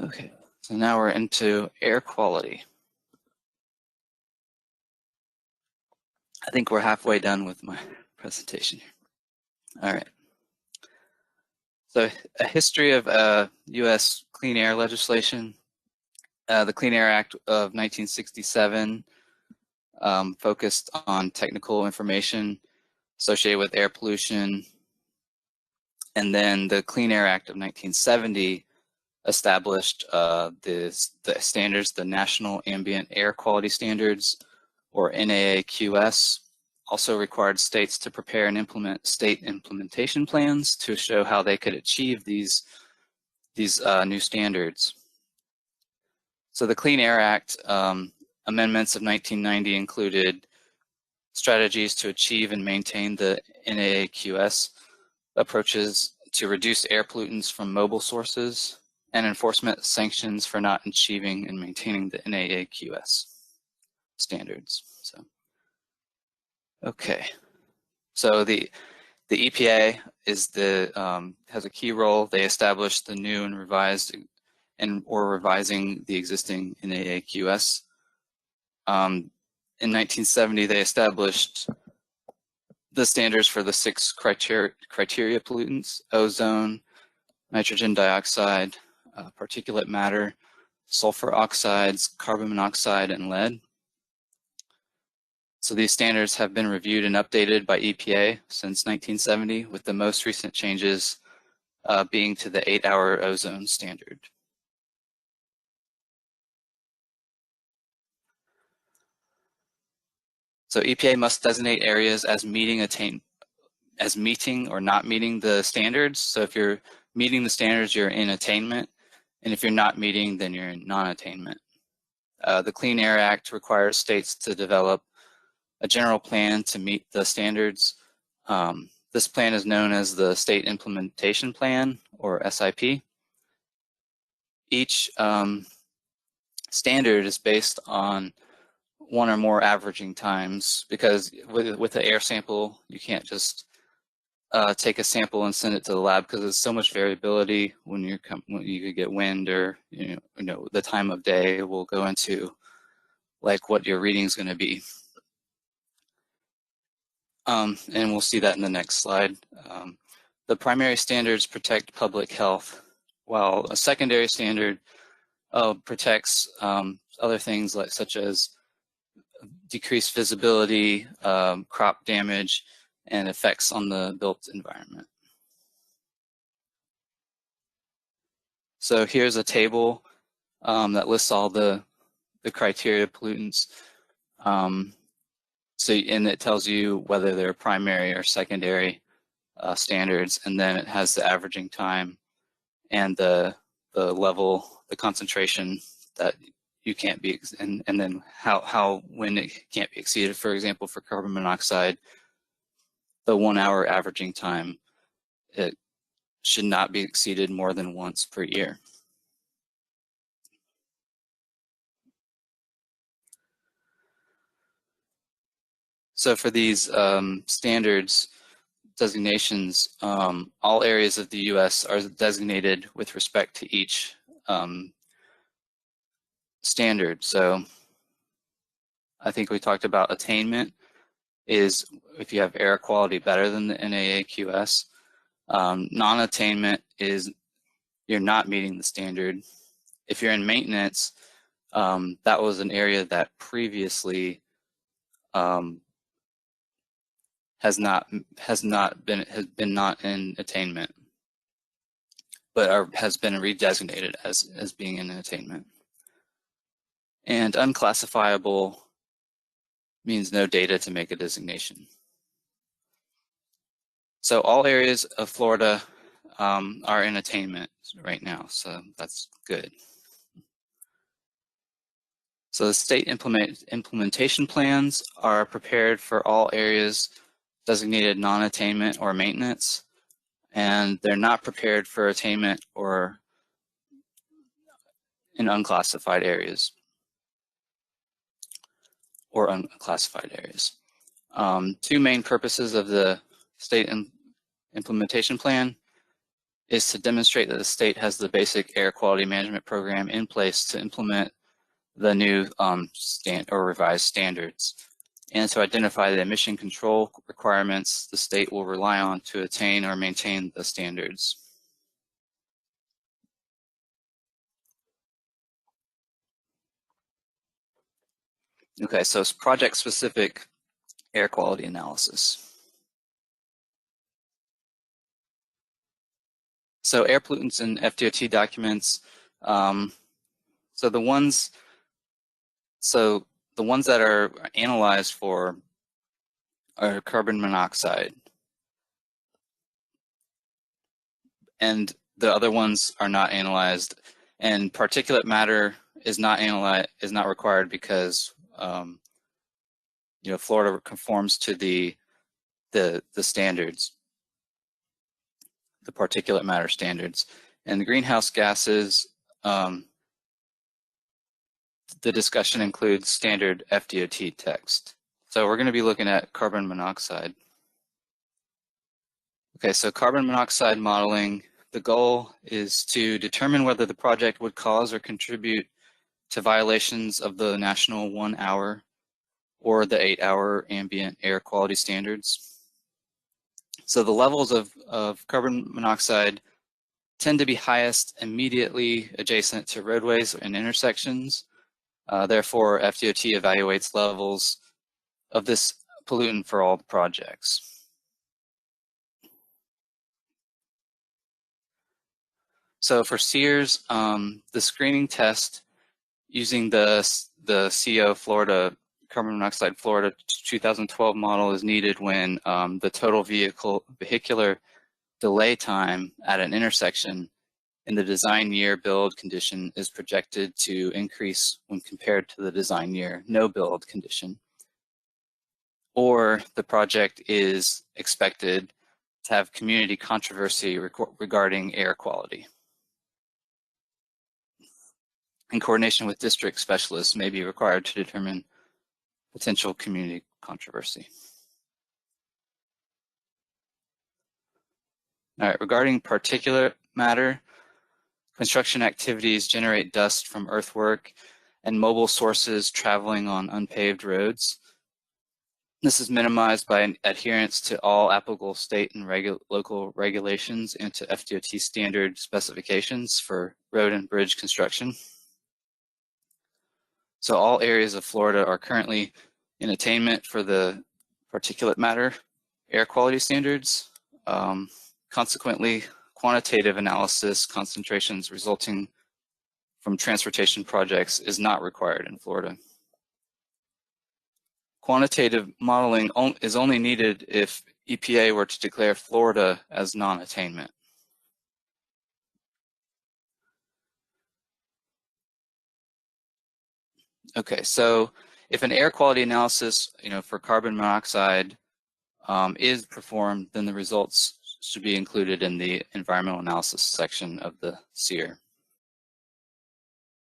Okay, so now we're into air quality. I think we're halfway done with my presentation here. All right. So a history of U.S. clean air legislation. The Clean Air Act of 1967 focused on technical information associated with air pollution. And then the Clean Air Act of 1970 established the standards, the National Ambient Air Quality Standards, or NAAQS, also required states to prepare and implement state implementation plans to show how they could achieve these new standards. So the Clean Air Act amendments of 1990 included strategies to achieve and maintain the NAAQS approaches to reduce air pollutants from mobile sources, and enforcement sanctions for not achieving and maintaining the NAAQS standards. So, okay. So the EPA is has a key role. They established the new and revised or revising the existing NAAQS. In 1970, they established the standards for the 6 criteria pollutants: ozone, nitrogen dioxide, particulate matter, sulfur oxides, carbon monoxide, and lead. So these standards have been reviewed and updated by EPA since 1970, with the most recent changes being to the 8-hour ozone standard. So EPA must designate areas as meeting or not meeting the standards. So if you're meeting the standards, you're in attainment, and if you're not meeting, then you're in non-attainment. The Clean Air Act requires states to develop a general plan to meet the standards. This plan is known as the State Implementation Plan, or SIP. Each standard is based on one or more averaging times, because with the air sample, you can't just take a sample and send it to the lab, because there's so much variability when you could get wind, or you know the time of day will go into like what your reading is going to be. And we'll see that in the next slide. The primary standards protect public health, while a secondary standard protects other things such as decreased visibility, crop damage, and effects on the built environment. So here's a table that lists all the criteria pollutants. And it tells you whether they're primary or secondary standards, and then it has the averaging time and the level, the concentration that you can't be, and then when it can't be exceeded. For example, for carbon monoxide, the 1 hour averaging time, it should not be exceeded more than once per year. So for these standards designations, all areas of the US are designated with respect to each standard. So I think we talked about attainment is if you have air quality better than the NAAQS. Non-attainment is you're not meeting the standard. If you're in maintenance, that was an area that previously has been not in attainment, but has been redesignated as being in attainment. And unclassifiable means no data to make a designation. So all areas of Florida are in attainment right now, so that's good. So the state implementation plans are prepared for all areas designated non-attainment or maintenance, and they're not prepared for attainment or in unclassified areas or unclassified areas. 2 main purposes of the state implementation plan is to demonstrate that the state has the basic air quality management program in place to implement the new revised standards, and to identify the emission control requirements the state will rely on to attain or maintain the standards. Okay, so it's project-specific air quality analysis. So air pollutants in FDOT documents. So the ones that are analyzed for are carbon monoxide, and the other ones are not analyzed. And particulate matter is not required because Florida conforms to the standards, the particulate matter standards. And the greenhouse gases, the discussion includes standard FDOT text. So we're going to be looking at carbon monoxide. Okay, so carbon monoxide modeling, the goal is to determine whether the project would cause or contribute to violations of the national 1 hour or the 8-hour ambient air quality standards. So the levels of carbon monoxide tend to be highest immediately adjacent to roadways and intersections. Therefore, FDOT evaluates levels of this pollutant for all the projects. So for SEERS, the screening test using the CO Florida, carbon monoxide Florida 2012 model is needed when the total vehicular delay time at an intersection in the design year build condition is projected to increase when compared to the design year no build condition, or the project is expected to have community controversy regarding air quality. And coordination with district specialists may be required to determine potential community controversy. All right, regarding particulate matter, construction activities generate dust from earthwork and mobile sources traveling on unpaved roads. This is minimized by adherence to all applicable state and local regulations and to FDOT standard specifications for road and bridge construction. So all areas of Florida are currently in attainment for the particulate matter air quality standards. Consequently, quantitative analysis concentrations resulting from transportation projects is not required in Florida. Quantitative modeling is only needed if EPA were to declare Florida as non-attainment. Okay, so if an air quality analysis, for carbon monoxide is performed, then the results should be included in the environmental analysis section of the SEER.